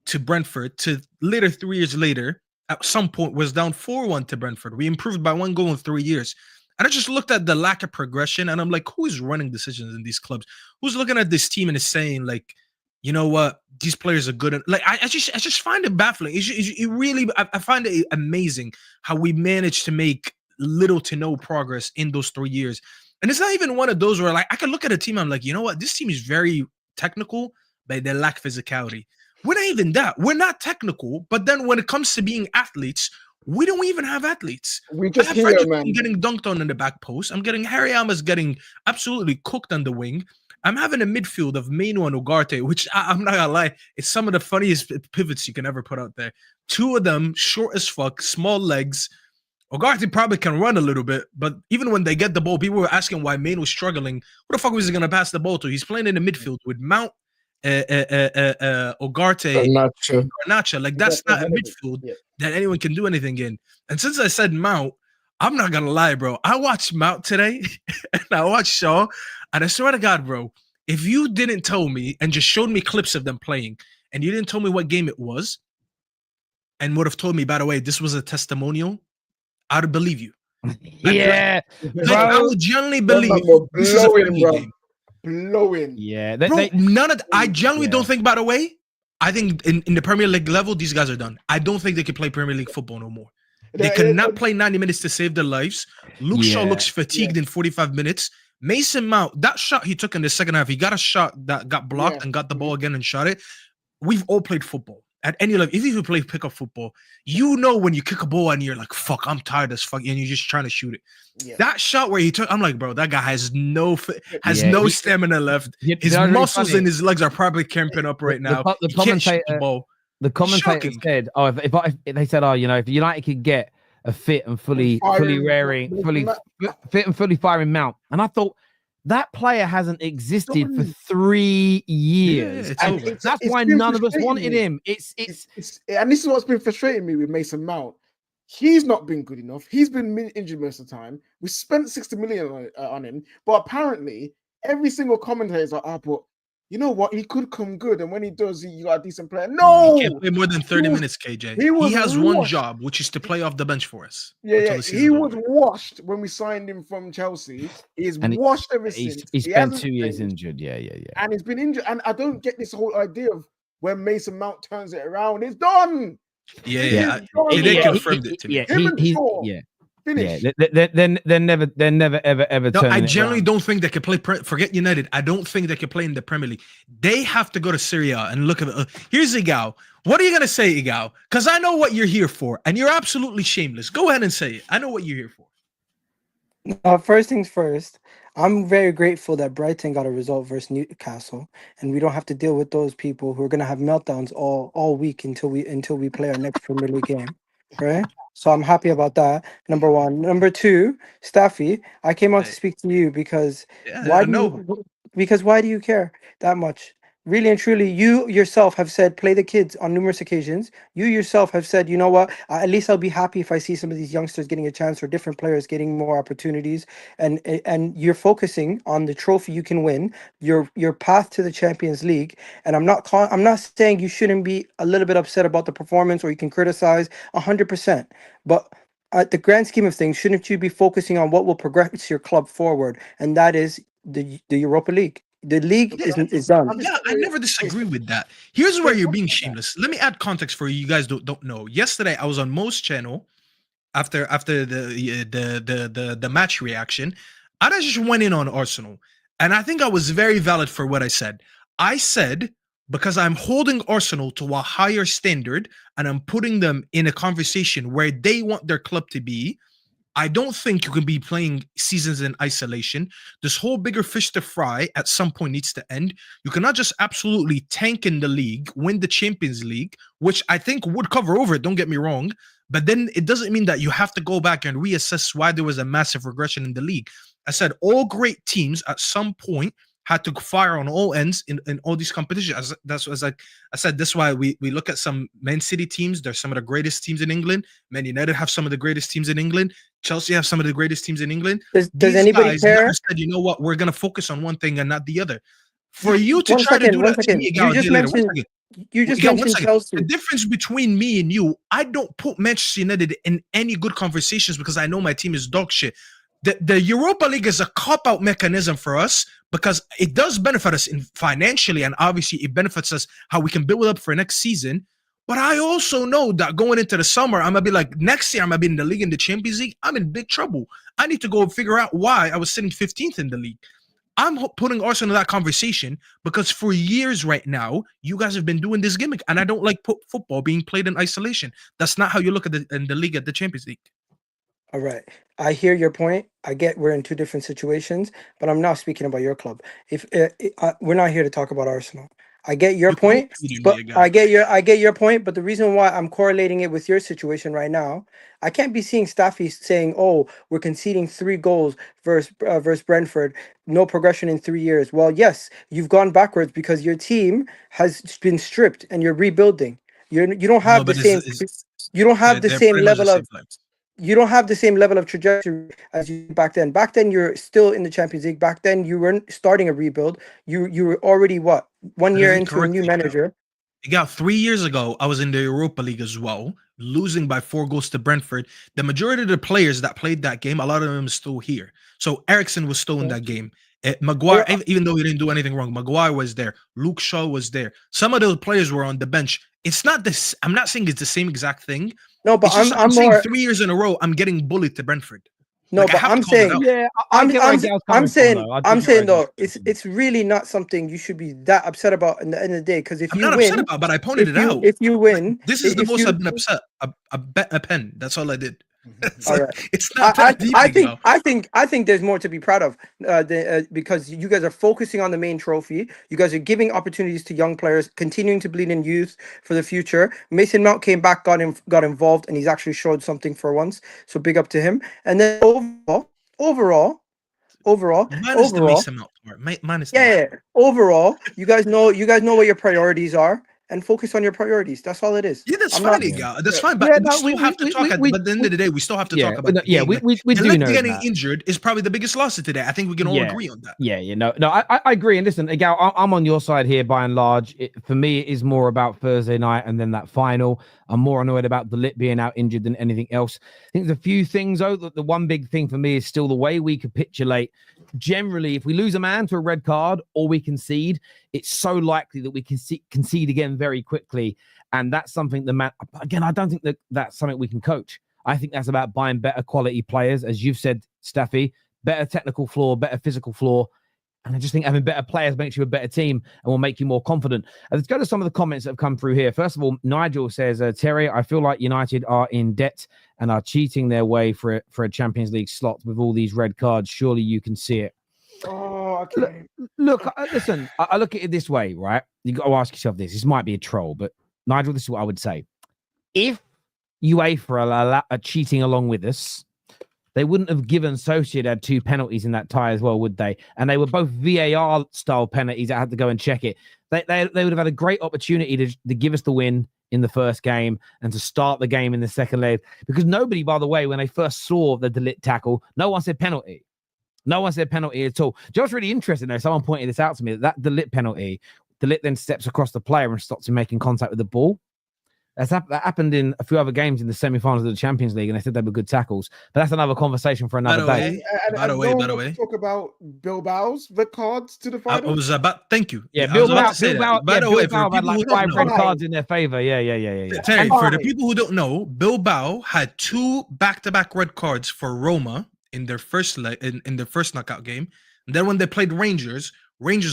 to Brentford, to later 3 years later, at some point was down 4-1 to Brentford. We improved by 1 goal in 3 years. And I just looked at the lack of progression and I'm like, who is running decisions in these clubs? Who's looking at this team and is saying, like, you know what, these players are good. Like, I just find it baffling. I find it amazing how we managed to make little to no progress in those 3 years. And it's not even one of those where like I can look at a team, I'm like, you know what? This team is very technical, but they lack physicality. We're not even that. We're not technical, but then when it comes to being athletes, we don't even have athletes. We I just have hear, Frederick man. getting dunked on in the back post. I'm getting Harry Alma's getting absolutely cooked on the wing. I'm having a midfield of Mainoo and Ugarte, which I'm not gonna lie, it's some of the funniest pivots you can ever put out there. Two of them, short as fuck, small legs. Ugarte probably can run a little bit, but even when they get the ball, people were asking why Mainoo was struggling. Who the fuck was he gonna pass the ball to? He's playing in the midfield with Mount, Ugarte, Not true. Garnacha. Like that's not a midfield that anyone can do anything in. And since I said Mount, I'm not gonna lie, bro. I watched Mount today and I watched Shaw, and I swear to God, bro, if you didn't tell me and just showed me clips of them playing, and you didn't tell me what game it was, and would have told me, by the way, this was a testimonial, I would believe you. Yeah, Like, I would genuinely believe this is a blowing, friendly bro. game. Blowing. yeah. Bro, none of I genuinely Yeah. don't think, by the way, I think in the Premier League level, these guys are done. I don't think they can play Premier League football no more. They cannot play 90 minutes to save their lives. Luke Shaw looks fatigued in 45 minutes. Mason Mount, that shot he took in the second half, he got a shot that got blocked and got the ball again and shot it. We've all played football at any level. If you play pickup football, you know when you kick a ball and you're like, fuck, I'm tired as fuck, and you're just trying to shoot it. Yeah. That shot where he took, I'm like, bro, that guy has no stamina left. His muscles in his legs are probably cramping up right now. The commentator said, "Oh, if they said, oh, you know, if United could get a fit and fully firing Mount," and I thought that player hasn't existed for 3 years. That's why none of us wanted him. It's and this is what's been frustrating me with Mason Mount. He's not been good enough. He's been injured most of the time. We spent 60 million on him, but apparently every single commentator is like, "Oh, but you know what? He could come good, and when he does, you got a decent player." No, he can't play more than 30 minutes, KJ. He has one job, which is to play off the bench for us. Yeah. He was washed when we signed him from Chelsea. He's washed ever since. He spent 2 years injured. Yeah. And he's been injured. And I don't get this whole idea of when Mason Mount turns it around, it's done. Yeah. They confirmed it to me. Finish. Yeah, they're never ever. No, I generally don't think they can play. Forget United. I don't think they can play in the Premier League. They have to go to Serie A and look at it. Here's Egal. What are you gonna say, Egal? Because I know what you're here for, and you're absolutely shameless. Go ahead and say it. I know what you're here for. First things first. I'm very grateful that Brighton got a result versus Newcastle, and we don't have to deal with those people who are gonna have meltdowns all week until we play our next Premier League game, right? So I'm happy about that. Number one. Number two, Staffy, I came out to speak to you because why do you care that much? Really and truly, you yourself have said play the kids on numerous occasions. You yourself have said, you know what, at least I'll be happy if I see some of these youngsters getting a chance or different players getting more opportunities. And you're focusing on the trophy you can win, your path to the Champions League. And I'm not saying you shouldn't be a little bit upset about the performance or you can criticize 100%. But at the grand scheme of things, shouldn't you be focusing on what will progress your club forward? And that is the Europa League. The league is done. Yeah, I never disagree with that. Here's where you're being shameless. Let me add context for you guys don't know. Yesterday, I was on Mo's channel after the match reaction. I just went in on Arsenal, and I think I was very valid for what I said. I said because I'm holding Arsenal to a higher standard, and I'm putting them in a conversation where they want their club to be. I don't think you can be playing seasons in isolation. This whole bigger fish to fry at some point needs to end. You cannot just absolutely tank in the league, win the Champions League, which I think would cover over it, don't get me wrong. But then it doesn't mean that you have to go back and reassess why there was a massive regression in the league. I said all great teams at some point had to fire on all ends in all these competitions. I said, that's why we look at some Man City teams. They're some of the greatest teams in England. Man United have some of the greatest teams in England. Chelsea have some of the greatest teams in England. Does anybody care? Said, you know what? We're going to focus on one thing and not the other. For you to try to do that to me, you just mentioned Chelsea. The difference between me and you, I don't put Manchester United in any good conversations because I know my team is dog shit. The Europa League is a cop-out mechanism for us because it does benefit us financially, and obviously it benefits us how we can build up for next season. But I also know that going into the summer, I'm gonna be like, next year I'm gonna be in the league, in the Champions League. I'm in big trouble. I need to go figure out why I was sitting 15th in the league. I'm putting Arsenal in that conversation because for years right now, you guys have been doing this gimmick, and I don't like football being played in isolation. That's not how you look at in the league, at the Champions League. All right. I hear your point. I get we're in two different situations, but I'm not speaking about your club. If we're not here to talk about Arsenal. I get your point, but I get your point. But the reason why I'm correlating it with your situation right now, I can't be seeing Staffy saying, "Oh, we're conceding 3 goals versus Brentford, no progression in 3 years." Well, yes, you've gone backwards because your team has been stripped and you're rebuilding. You don't have the same. You don't have the same level of. You don't have the same level of trajectory as you back then. Back then, you're still in the Champions League. Back then, you weren't starting a rebuild. You were already 1 year into a new manager. You got 3 years ago, I was in the Europa League as well, losing by 4 goals to Brentford. The majority of the players that played that game, a lot of them are still here. So Eriksen was still in that game. Maguire, even though he didn't do anything wrong, Maguire was there. Luke Shaw was there. Some of those players were on the bench. It's not this. I'm not saying it's the same exact thing. No, but I'm saying more 3 years in a row, I'm getting bullied to Brentford. No, Like, but I'm saying, I'm saying though, it's really not something you should be that upset about in the end of the day. Because if I'm you not win, upset about, but I pointed it out. If you win, this is the most I've been upset. I bet a pen. That's all I did. It's, all like, right. It's not that deep. I think there's more to be proud of because you guys are focusing on the main trophy. You guys are giving opportunities to young players, continuing to bleed in youth for the future. Mason Mount came back, got involved, and he's actually showed something for once. So big up to him. And then overall. Minus the Mason Mount part. Minus overall, you guys know what your priorities are. And focus on your priorities. That's all it is. Yeah, that's fine, Egal. That's fine. But we still have to talk. But at the end of the day, we still have to talk about. We do know getting that. Injured is probably the biggest loss of today. I think we can all agree on that. I agree. And listen, Egal, I'm on your side here by and large. For me, it is more about Thursday night and then that final. I'm more annoyed about the Lit being out injured than anything else. I think there's a few things though. The one big thing for me is still the way we capitulate. Generally, if we lose a man to a red card or we concede, it's so likely that we can concede again very quickly. And that's something again, I don't think that's something we can coach. I think that's about buying better quality players, as you've said, Staffy, better technical floor, better physical floor. And I just think having better players makes you a better team and will make you more confident. Let's go to some of the comments that have come through here. First of all, Nigel says, Terry, I feel like United are in debt and are cheating their way for a Champions League slot with all these red cards. Surely you can see it. Oh, okay. Look, listen, I look at it this way, right? You got to ask yourself this. This might be a troll, but Nigel, this is what I would say. If UEFA are cheating along with us, they wouldn't have given Sociedad 2 penalties in that tie as well, would they? And they were both VAR style penalties. I had to go and check it. They would have had a great opportunity to give us the win in the first game and to start the game in the second leg. Because nobody, by the way, when they first saw the De Ligt tackle, no one said penalty. No one said penalty at all. Just really interesting though. Someone pointed this out to me that De Ligt penalty, De Ligt then steps across the player and stops him making contact with the ball. That happened in a few other games in the semi-finals of the Champions League, and they said they were good tackles. But that's another conversation for another day. By the way, talk about Bilbao's red cards to the final. I was about. Thank you. Yeah, Bilbao. By the way, Bilbao had like 5 red cards in their favor. Yeah. Terry, for the people who don't know, Bilbao had 2 back-to-back red cards for Roma in their first in their first knockout game, and then when they played Rangers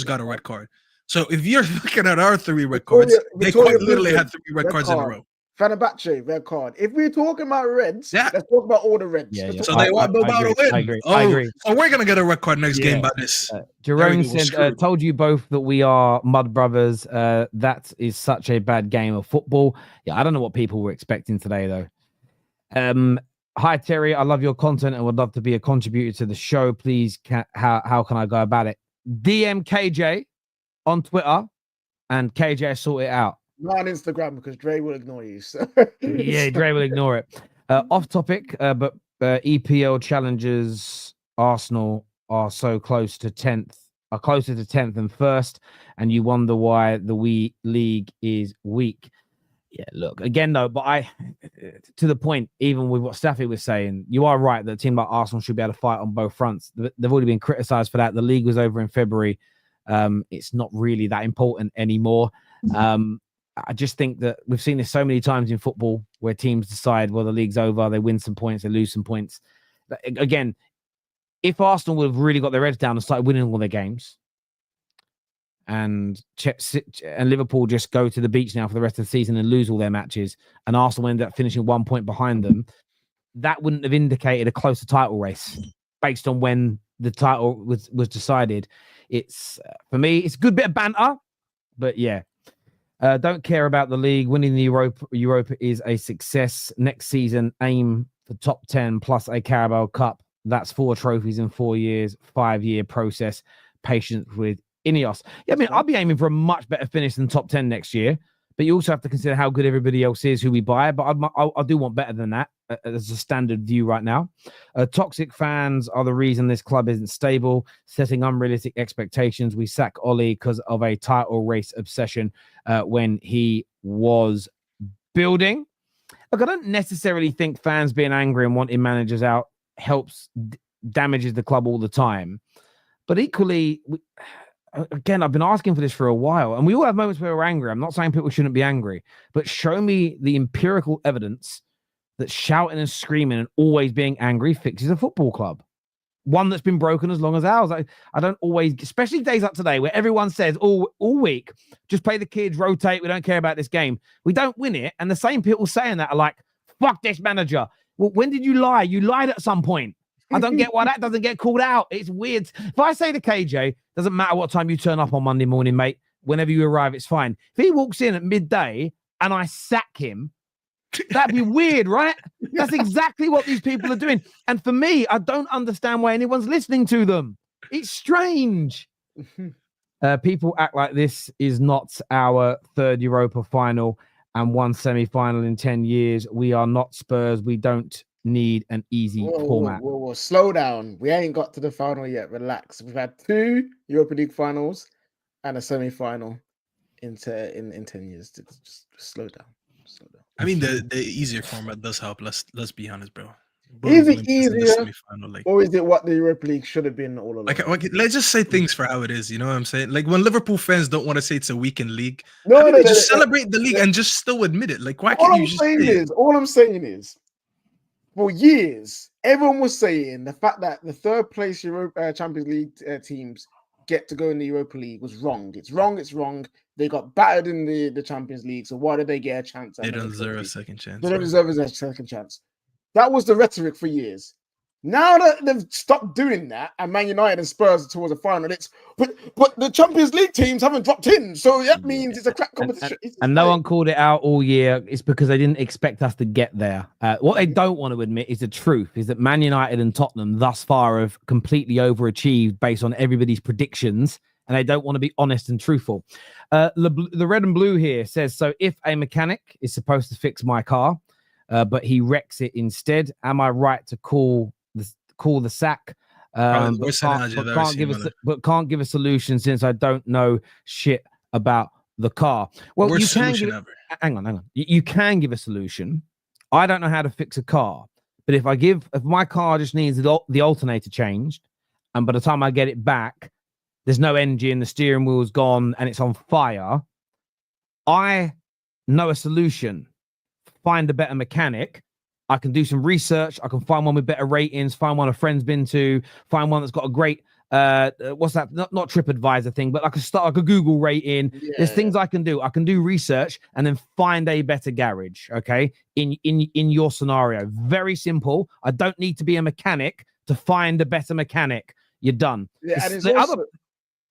got a red card. So if you're looking at our 3 red cards, they quite literally had 3 red cards in a row. Fenerbahce, red card. If we're talking about reds, let's talk about all the reds. Yeah. So they want Bilbao to win. I agree. So we're going to get a red card next game by this. Jerome said, told you both that we are mud brothers. That is such a bad game of football. Yeah, I don't know what people were expecting today, though. Hi, Terry. I love your content and would love to be a contributor to the show. Please, how can I go about it? DM KJ on Twitter, and KJ sort it out. Not on Instagram because Dre will ignore you. So. Yeah, Dre will ignore it. Off topic, but EPL challenges Arsenal are so close to 10th, are closer to 10th than first, and you wonder why the league is weak. Yeah, look, again, though, but to the point, even with what Staffy was saying, you are right that a team like Arsenal should be able to fight on both fronts. They've already been criticised for that. The league was over in February. It's not really that important anymore. I just think that we've seen this so many times in football where teams decide, well, the league's over, they win some points, they lose some points. But again, if Arsenal would have really got their heads down and started winning all their games, and Liverpool just go to the beach now for the rest of the season and lose all their matches, and Arsenal end up finishing 1 point behind them, that wouldn't have indicated a closer title race based on when the title was decided. It's for me, it's a good bit of banter, but yeah. Don't care about the league. Winning the Europa is a success. Next season, aim for top 10 plus a Carabao Cup. That's 4 trophies in 4 years, 5-year process. Patience with Ineos. Yeah, I mean, I'll be aiming for a much better finish than top 10 next year. But you also have to consider how good everybody else is who we buy. But I do want better than that as a standard view right now. Toxic fans are the reason this club isn't stable, setting unrealistic expectations. We sack Ollie because of a title race obsession when he was building. Look, I don't necessarily think fans being angry and wanting managers out helps damages the club all the time. But equally, again, I've been asking for this for a while, and we all have moments where we're angry. I'm not saying people shouldn't be angry, but show me the empirical evidence that shouting and screaming and always being angry fixes a football club. One that's been broken as long as ours. I don't always, especially days like today, where everyone says all week, just play the kids, rotate, we don't care about this game. We don't win it, and the same people saying that are like, fuck this manager. Well, when did you lie? You lied at some point. I don't get why that doesn't get called out. It's weird. If I say to KJ, doesn't matter what time you turn up on Monday morning, mate, whenever you arrive, it's fine. If he walks in at midday and I sack him, that'd be weird, right? That's exactly what these people are doing. And for me, I don't understand why anyone's listening to them. It's strange. People act like this is not our 3rd Europa final and 1 semi-final in 10 years. We are not Spurs. We don't need an easy format. Whoa, slow down. We ain't got to the final yet. Relax. We've had 2 Europa League finals and a semi-final in 10 years. Just slow down. I mean, the easier format does help. Let's be honest, bro. Is it easier, or is it what the Europa League should have been all along? Like, let's just say things for how it is. You know what I'm saying? Like, when Liverpool fans don't want to say it's a weekend league, just celebrate the league and just still admit it. Like, why can't you just say it? All I'm saying is, for years, everyone was saying the fact that the 3rd place Champions League teams get to go in the Europa League was wrong. It's wrong. They got battered in the Champions League, so why did they get a chance? They don't deserve a second chance. They don't deserve a second chance. That was the rhetoric for years. Now that they've stopped doing that, and Man United and Spurs are towards the final, but the Champions League teams haven't dropped in, so that means it's a crap competition. And no one called it out all year. It's because they didn't expect us to get there. What they don't want to admit is the truth, is that Man United and Tottenham thus far have completely overachieved based on everybody's predictions, and they don't want to be honest and truthful. The red and blue here says, so if a mechanic is supposed to fix my car, but he wrecks it instead, am I right to call the sack? But can't give a solution since I don't know shit about the car. Well, you can hang on. You can give a solution. I don't know how to fix a car, but if my car just needs the alternator changed, and by the time I get it back, there's no engine, the steering wheel's gone, and it's on fire, I know a solution. Find a better mechanic. I can do some research. I can find one with better ratings, find one a friend's been to, find one that's got a great what's that? Not TripAdvisor thing, but I could Google rating. Yeah. There's things I can do. I can do research and then find a better garage. Okay. In your scenario. Very simple. I don't need to be a mechanic to find a better mechanic. You're done. Yeah, and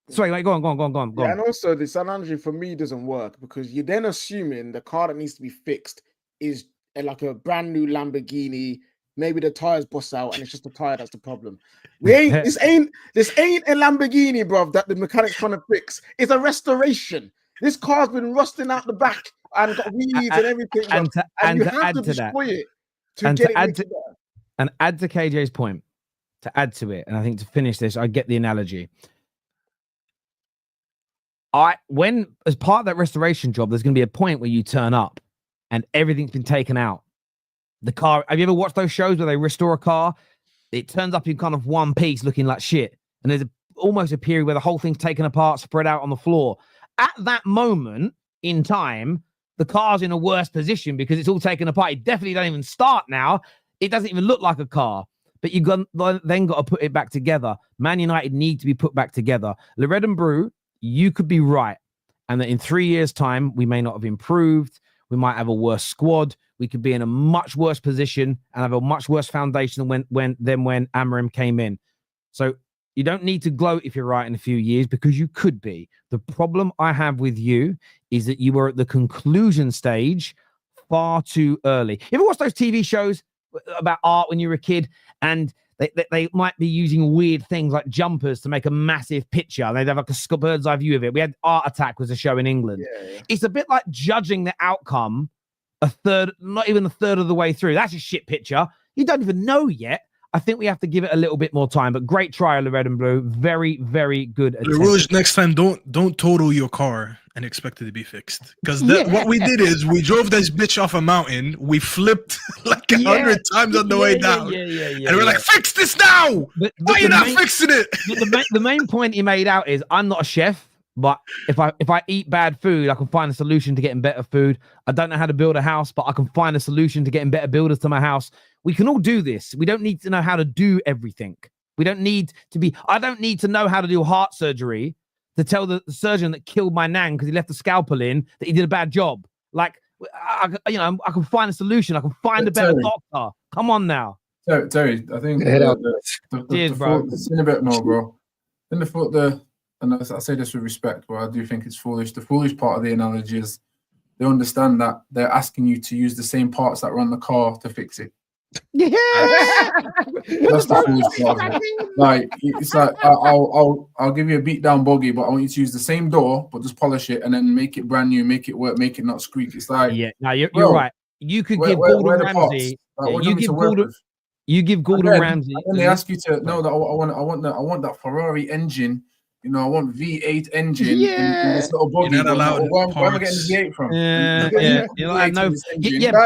sorry, go on. Yeah, and also this analogy for me doesn't work because you're then assuming the car that needs to be fixed is like a brand new Lamborghini. Maybe the tires bust out and it's just the tire that's the problem. This ain't a Lamborghini, bruv, that the mechanic's trying to fix. It's a restoration. This car's been rusting out the back and got weeds and everything. And you have to destroy it to get it better. And add to KJ's point, to add to it, and I think to finish this, I get the analogy. When as part of that restoration job, there's going to be a point where you turn up and everything's been taken out. The car, have you ever watched those shows where they restore a car? It turns up in kind of one piece looking like shit. And there's almost a period where the whole thing's taken apart, spread out on the floor. At that moment in time, the car's in a worse position because it's all taken apart. It definitely don't even start now. It doesn't even look like a car. But you then got to put it back together. Man United need to be put back together. The Red and Brew, you could be right. And that in 3 years' time, we may not have improved. We might have a worse squad. We could be in a much worse position and have a much worse foundation than when Amorim came in. So you don't need to gloat if you're right in a few years because you could be. The problem I have with you is that you were at the conclusion stage far too early. You ever watch those TV shows about art when you were a kid and they might be using weird things like jumpers to make a massive picture. They'd have like a bird's eye view of it. We had Art Attack was a show in England. Yeah. It's a bit like judging the outcome not even a third of the way through. That's a shit picture. You don't even know yet. I think we have to give it a little bit more time, but great try, the Red and Blue. Very, very good. Rouge, next time, don't total your car and expect it to be fixed. Because what we did is we drove this bitch off a mountain. We flipped like 100 times on the way down. And we're like, fix this now. Why are you not fixing it? The main point he made out is I'm not a chef, but if I eat bad food, I can find a solution to getting better food. I don't know how to build a house, but I can find a solution to getting better builders to my house. We can all do this. We don't need to know how to do everything. I don't need to know how to do heart surgery to tell the surgeon that killed my nan because he left the scalpel in that he did a bad job. Like, I can find a solution. I can find a better doctor. Come on now. Terry, I think it's in a bit more, bro. In the foot, and I say this with respect, but I do think it's foolish. The foolish part of the analogy is they understand that they're asking you to use the same parts that run the car to fix it. Yeah, that's the foolish part of it. Like, it's like I'll give you a beat down buggy, but I want you to use the same door, but just polish it and then make it brand new, make it work, make it not squeak. It's like, yeah, no, you're right. You could give Gordon Ramsay. You give Gordon Ramsay. And they ask you to no, that I want that Ferrari engine. You know, I want V8 engine in this little buggy. You're not allowed where am I getting the V8 from?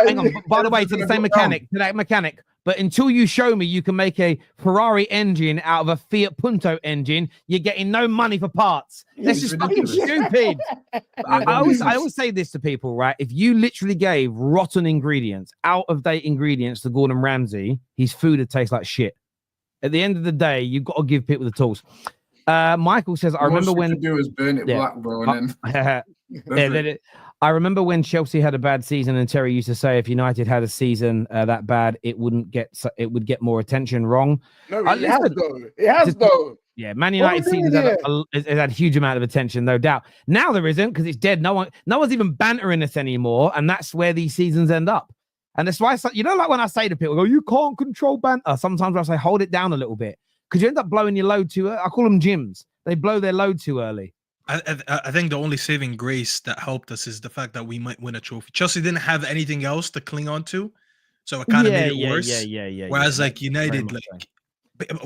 Hang on. By the way, to the same mechanic, to that mechanic. But until you show me you can make a Ferrari engine out of a Fiat Punto engine, you're getting no money for parts. That's just fucking stupid. I always say this to people, right? If you literally gave rotten ingredients, out-of-date ingredients to Gordon Ramsay, his food would taste like shit. At the end of the day, you've got to give people the tools. Michael says, I remember when do is burn it black, bro, and then I remember when Chelsea had a bad season, and Terry used to say if United had a season that bad, it would get more attention. Wrong. No, it has though. Yeah, Man United season has had a huge amount of attention, no doubt. Now there isn't because it's dead. No one's even bantering us anymore, and that's where these seasons end up. And that's why like when I say to people, you can't control banter. Sometimes I say hold it down a little bit. Because you end up blowing your load too early. I call them gyms. They blow their load too early. I think the only saving grace that helped us is the fact that we might win a trophy. Chelsea didn't have anything else to cling on to, so it kind of made it worse. Whereas like United,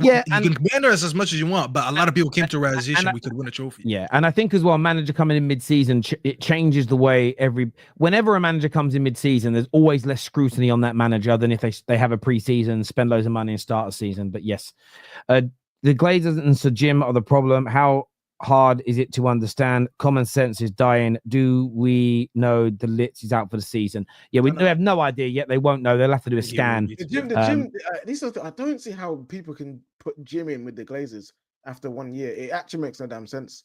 you can banter us as much as you want, but a lot of people came to a realization we could win a trophy. Yeah, and I think as well, a manager coming in mid-season, it changes the way whenever a manager comes in mid-season, there's always less scrutiny on that manager than if they have a pre-season, spend loads of money and start a season. But yes, the Glazers and Sir Jim are the problem. How hard is it to understand? Common sense is dying. Do we know the Litz is out for the season? Yeah, we have no idea yet. They won't know. They'll have to do a scan. The Jim, I don't see how people can put Jim in with the Glazers after 1 year. It actually makes no damn sense.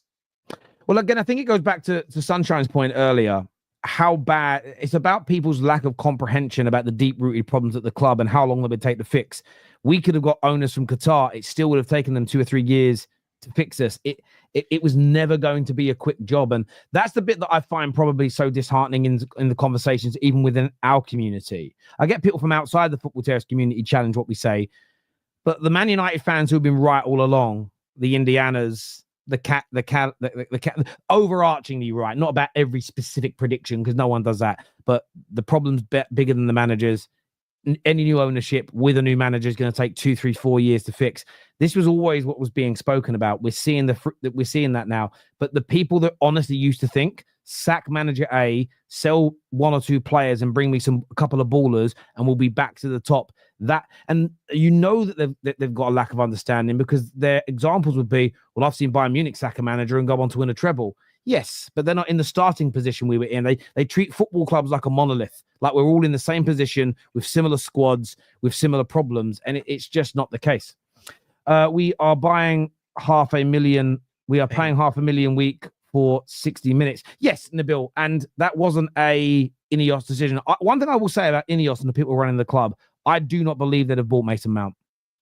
Well, again, I think it goes back to Sunshine's point earlier. How bad it's about people's lack of comprehension about the deep-rooted problems at the club and how long it would take to fix. We could have got owners from Qatar. It still would have taken them 2 or 3 years to fix this. It was never going to be a quick job. And that's the bit that I find probably so disheartening in the conversations, even within our community. I get people from outside the Football Terrace community challenge what we say, but the Man United fans who've been right all along, the Indianas, the cat, overarchingly right, not about every specific prediction because no one does that, but the problem's bigger than the managers. Any new ownership with a new manager is going to take 2, 3, 4 years to fix. This was always what was being spoken about. We're seeing that now. But the people that honestly used to think sack manager A, sell 1 or 2 players, and bring me a couple of ballers, and we'll be back to the top. And you know that they've got a lack of understanding because their examples would be, well, I've seen Bayern Munich sack a manager and go on to win a treble. Yes, but they're not in the starting position we were in. They treat football clubs like a monolith, like we're all in the same position with similar squads, with similar problems, and it's just not the case. We are buying $500,000. We are paying $500,000 a week for 60 minutes. Yes, Nabil, and that wasn't a Ineos decision. One thing I will say about Ineos and the people running the club, I do not believe they'd have bought Mason Mount.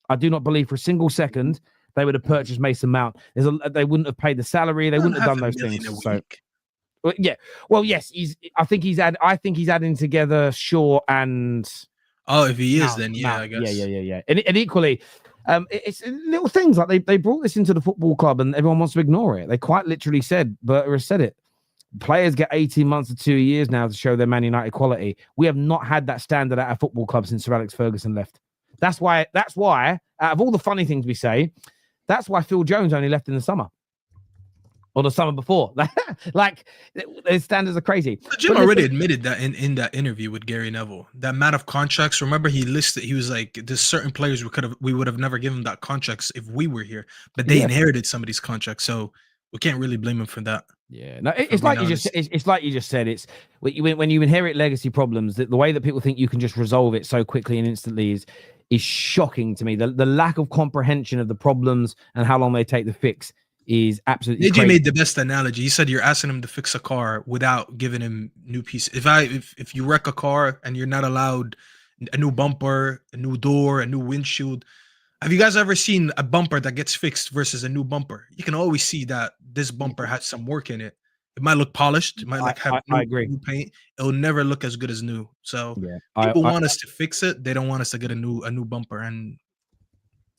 I do not believe for a single second they would have purchased Mason Mount. They wouldn't have paid the salary. They wouldn't have done those things. So, yeah. Well, yes, I think he's adding together Shaw and. Oh, if he is, Mount, then yeah, Mount. I guess. Yeah. And equally, it's little things like they brought this into the football club and everyone wants to ignore it. They quite literally said, Berta said it. Players get 18 months to 2 years now to show their Man United quality. We have not had that standard at our football club since Sir Alex Ferguson left. That's why, out of all the funny things we say, that's why Phil Jones only left in the summer. Or the summer before. Like, the standards are crazy. Jim already admitted that in that interview with Gary Neville. That amount of contracts, remember he was like, there's certain players we would have never given that contracts if we were here. But they inherited some of these contracts. So we can't really blame him for that. Yeah, no, it's like you just it's like you just said. It's when you inherit legacy problems, the way that people think you can just resolve it so quickly and instantly is shocking to me. The lack of comprehension of the problems and how long they take to fix is absolutely crazy. AJ made the best analogy. He said you're asking him to fix a car without giving him new pieces. If you wreck a car and you're not allowed a new bumper, a new door, a new windshield. Have you guys ever seen a bumper that gets fixed versus a new bumper? You can always see that this bumper had some work in it. It might look polished. It might have new paint. It'll never look as good as new. So people want us to fix it. They don't want us to get a new bumper. And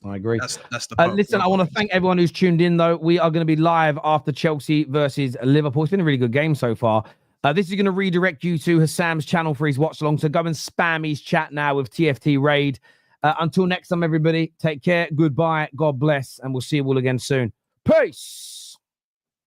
I agree. That's the part. Listen, I want to thank everyone who's tuned in, though. We are going to be live after Chelsea versus Liverpool. It's been a really good game so far. This is going to redirect you to Hassam's channel for his watch along. So go and spam his chat now with TFT Raid. Until next time, everybody, take care. Goodbye. God bless. And we'll see you all again soon. Peace.